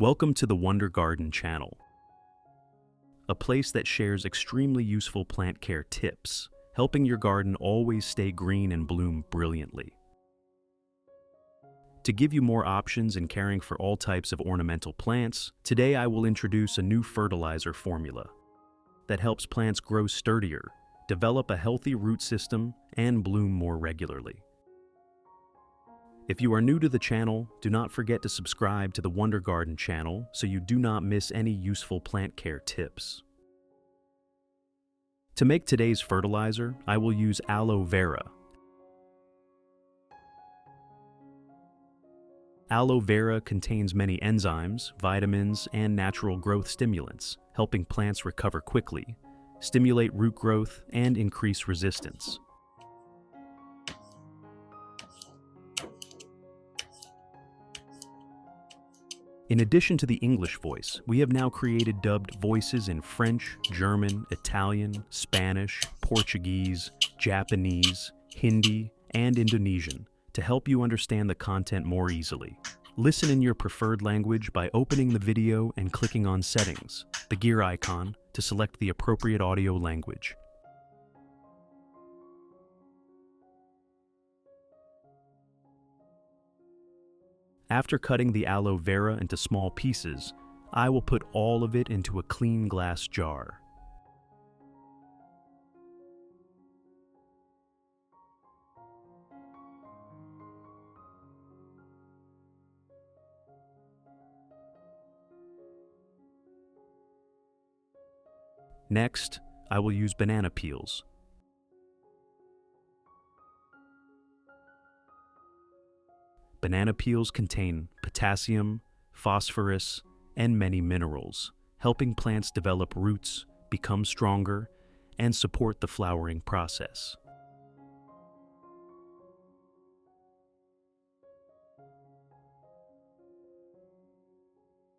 Welcome to the Wonder Garden channel, a place that shares extremely useful plant care tips, helping your garden always stay green and bloom brilliantly. To give you more options in caring for all types of ornamental plants, today I will introduce a new fertilizer formula that helps plants grow sturdier, develop a healthy root system, and bloom more regularly. If you are new to the channel, do not forget to subscribe to the Wonder Garden channel so you do not miss any useful plant care tips. To make today's fertilizer, I will use aloe vera. Aloe vera contains many enzymes, vitamins, and natural growth stimulants, helping plants recover quickly, stimulate root growth, and increase resistance. In addition to the English voice, we have now created dubbed voices in French, German, Italian, Spanish, Portuguese, Japanese, Hindi, and Indonesian to help you understand the content more easily. Listen in your preferred language by opening the video and clicking on Settings, the gear icon, to select the appropriate audio language. After cutting the aloe vera into small pieces, I will put all of it into a clean glass jar. Next, I will use banana peels. Banana peels contain potassium, phosphorus, and many minerals, helping plants develop roots, become stronger, and support the flowering process.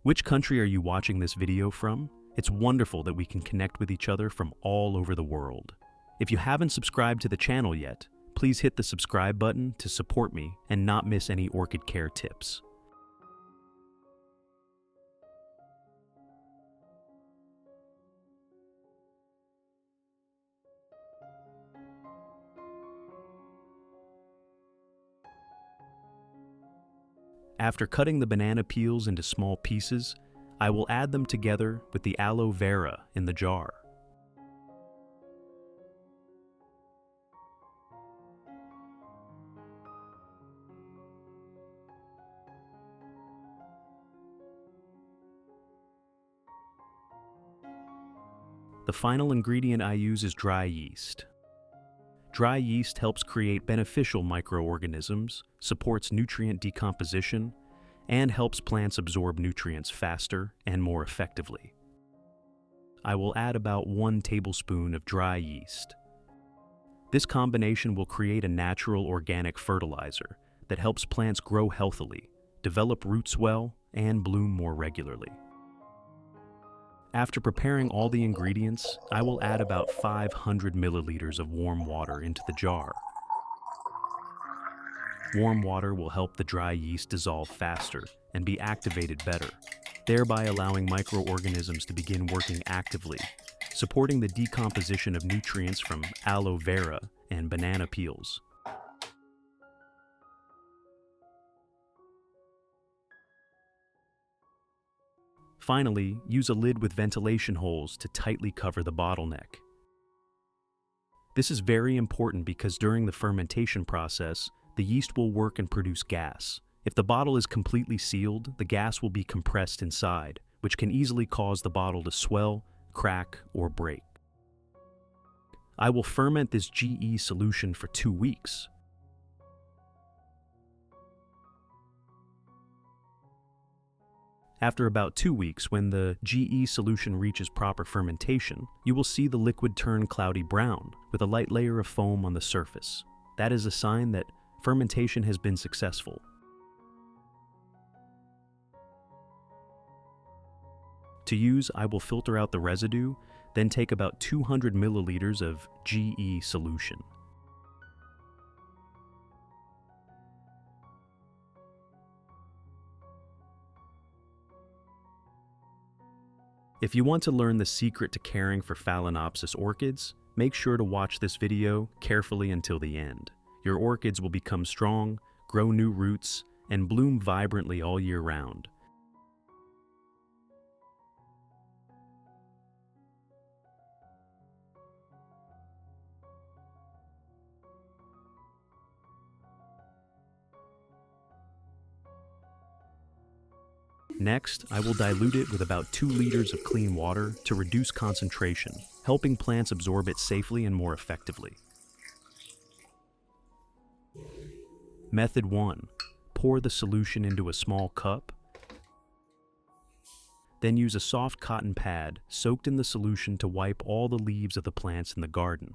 Which country are you watching this video from? It's wonderful that we can connect with each other from all over the world. If you haven't subscribed to the channel yet, please hit the subscribe button to support me and not miss any orchid care tips. After cutting the banana peels into small pieces, I will add them together with the aloe vera in the jar. The final ingredient I use is dry yeast. Dry yeast helps create beneficial microorganisms, supports nutrient decomposition, and helps plants absorb nutrients faster and more effectively. I will add about 1 tablespoon of dry yeast. This combination will create a natural organic fertilizer that helps plants grow healthily, develop roots well, and bloom more regularly. After preparing all the ingredients, I will add about 500 milliliters of warm water into the jar. Warm water will help the dry yeast dissolve faster and be activated better, thereby allowing microorganisms to begin working actively, supporting the decomposition of nutrients from aloe vera and banana peels. Finally, use a lid with ventilation holes to tightly cover the bottleneck. This is very important because during the fermentation process, the yeast will work and produce gas. If the bottle is completely sealed, the gas will be compressed inside, which can easily cause the bottle to swell, crack, or break. I will ferment this GE solution for 2 weeks. After about 2 weeks, when the GE solution reaches proper fermentation, you will see the liquid turn cloudy brown with a light layer of foam on the surface. That is a sign that fermentation has been successful. To use, I will filter out the residue, then take about 200 milliliters of GE solution. If you want to learn the secret to caring for Phalaenopsis orchids, make sure to watch this video carefully until the end. Your orchids will become strong, grow new roots, and bloom vibrantly all year round. Next, I will dilute it with about 2 liters of clean water to reduce concentration, helping plants absorb it safely and more effectively. Method 1. Pour the solution into a small cup. Then use a soft cotton pad soaked in the solution to wipe all the leaves of the plants in the garden.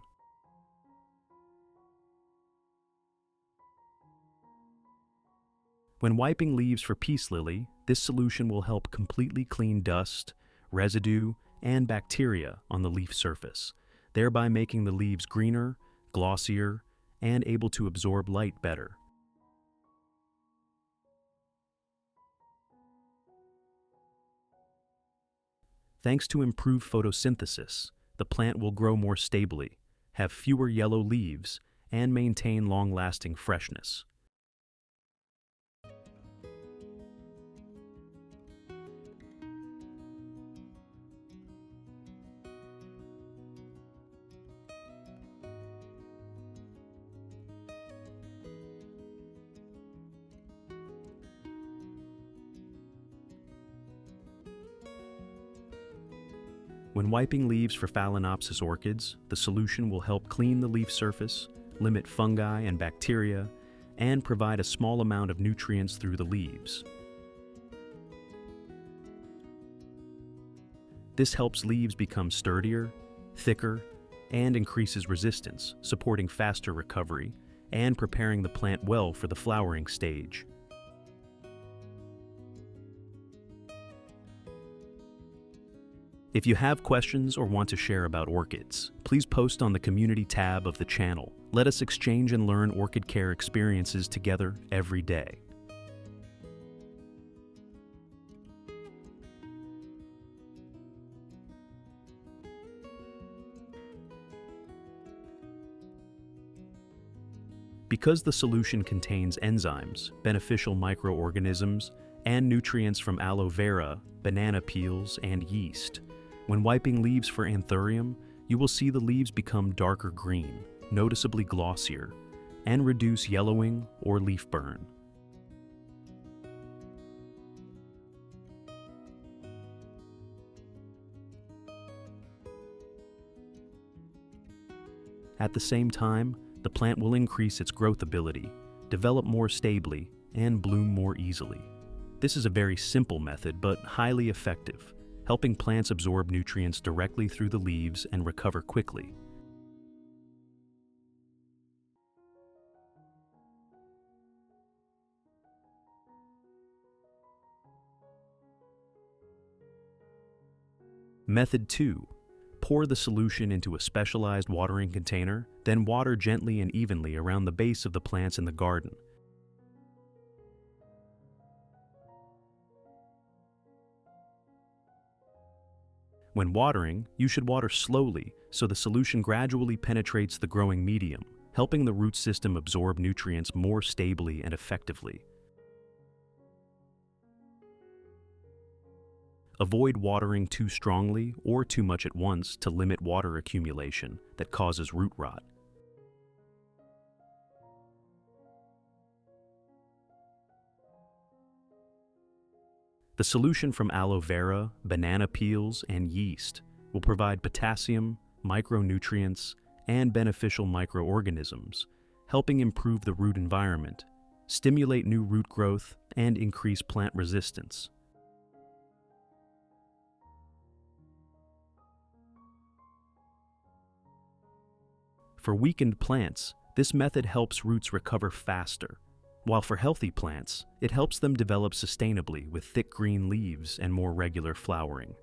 When wiping leaves for peace lily, this solution will help completely clean dust, residue, and bacteria on the leaf surface, thereby making the leaves greener, glossier, and able to absorb light better. Thanks to improved photosynthesis, the plant will grow more stably, have fewer yellow leaves, and maintain long-lasting freshness. When wiping leaves for Phalaenopsis orchids, the solution will help clean the leaf surface, limit fungi and bacteria, and provide a small amount of nutrients through the leaves. This helps leaves become sturdier, thicker, and increases resistance, supporting faster recovery and preparing the plant well for the flowering stage. If you have questions or want to share about orchids, please post on the community tab of the channel. Let us exchange and learn orchid care experiences together every day. Because the solution contains enzymes, beneficial microorganisms, and nutrients from aloe vera, banana peels, and yeast, when wiping leaves for Anthurium, you will see the leaves become darker green, noticeably glossier, and reduce yellowing or leaf burn. At the same time, the plant will increase its growth ability, develop more stably, and bloom more easily. This is a very simple method, but highly effective, helping plants absorb nutrients directly through the leaves and recover quickly. Method 2. Pour the solution into a specialized watering container, then water gently and evenly around the base of the plants in the garden. When watering, you should water slowly so the solution gradually penetrates the growing medium, helping the root system absorb nutrients more stably and effectively. Avoid watering too strongly or too much at once to limit water accumulation that causes root rot. The solution from aloe vera, banana peels, and yeast will provide potassium, micronutrients, and beneficial microorganisms, helping improve the root environment, stimulate new root growth, and increase plant resistance. For weakened plants, this method helps roots recover faster, while for healthy plants, it helps them develop sustainably with thick green leaves and more regular flowering.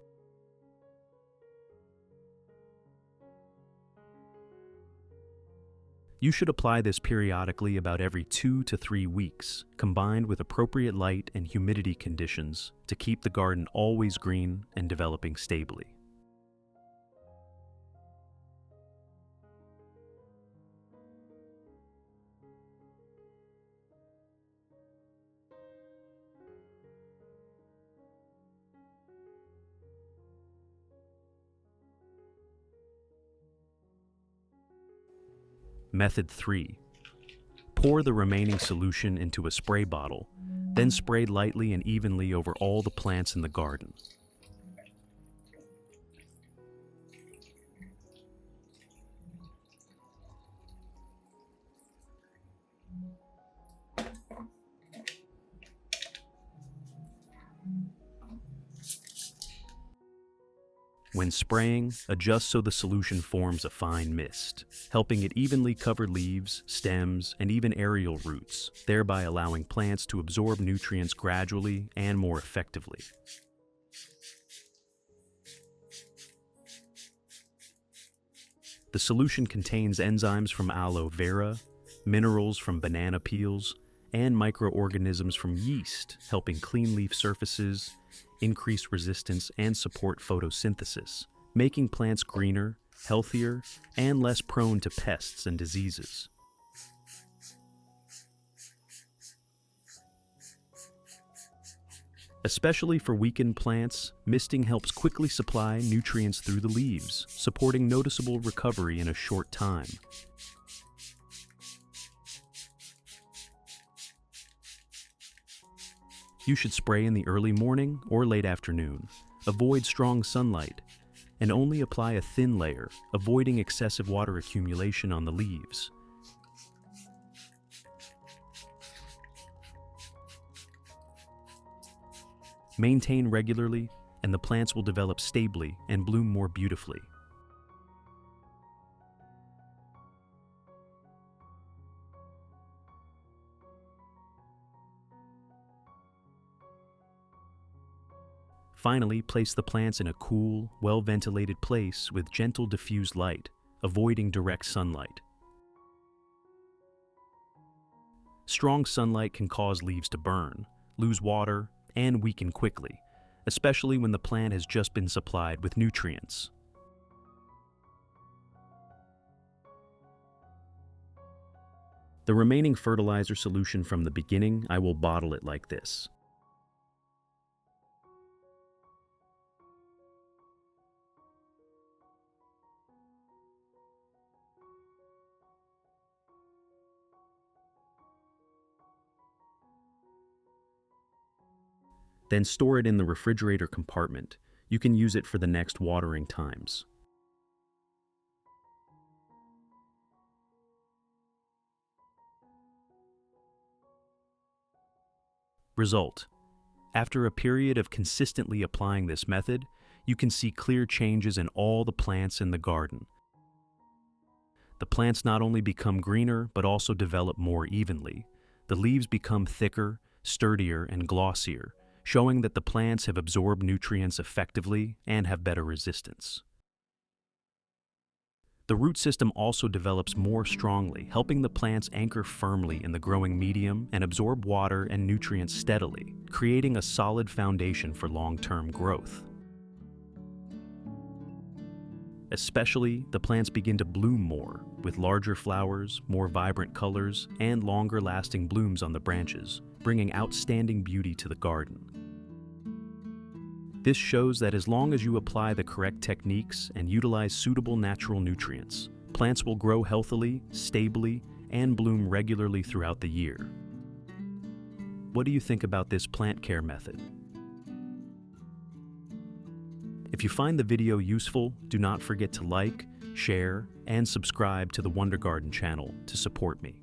You should apply this periodically about every 2 to 3 weeks, combined with appropriate light and humidity conditions to keep the garden always green and developing stably. Method 3. Pour the remaining solution into a spray bottle, then spray lightly and evenly over all the plants in the garden. When spraying, adjust so the solution forms a fine mist, helping it evenly cover leaves, stems, and even aerial roots, thereby allowing plants to absorb nutrients gradually and more effectively. The solution contains enzymes from aloe vera, minerals from banana peels, and microorganisms from yeast, helping clean leaf surfaces, increase resistance, and support photosynthesis, making plants greener, healthier, and less prone to pests and diseases. Especially for weakened plants, misting helps quickly supply nutrients through the leaves, supporting noticeable recovery in a short time. You should spray in the early morning or late afternoon. Avoid strong sunlight, and only apply a thin layer, avoiding excessive water accumulation on the leaves. Maintain regularly, and the plants will develop stably and bloom more beautifully. Finally, place the plants in a cool, well-ventilated place with gentle diffused light, avoiding direct sunlight. Strong sunlight can cause leaves to burn, lose water, and weaken quickly, especially when the plant has just been supplied with nutrients. The remaining fertilizer solution from the beginning, I will bottle it like this. Then store it in the refrigerator compartment. You can use it for the next watering times. Result: after a period of consistently applying this method, you can see clear changes in all the plants in the garden. The plants not only become greener, but also develop more evenly. The leaves become thicker, sturdier, and glossier, showing that the plants have absorbed nutrients effectively and have better resistance. The root system also develops more strongly, helping the plants anchor firmly in the growing medium and absorb water and nutrients steadily, creating a solid foundation for long-term growth. Especially, the plants begin to bloom more, with larger flowers, more vibrant colors, and longer-lasting blooms on the branches, bringing outstanding beauty to the garden. This shows that as long as you apply the correct techniques and utilize suitable natural nutrients, plants will grow healthily, stably, and bloom regularly throughout the year. What do you think about this plant care method? If you find the video useful, do not forget to like, share, and subscribe to the Wonder Garden channel to support me.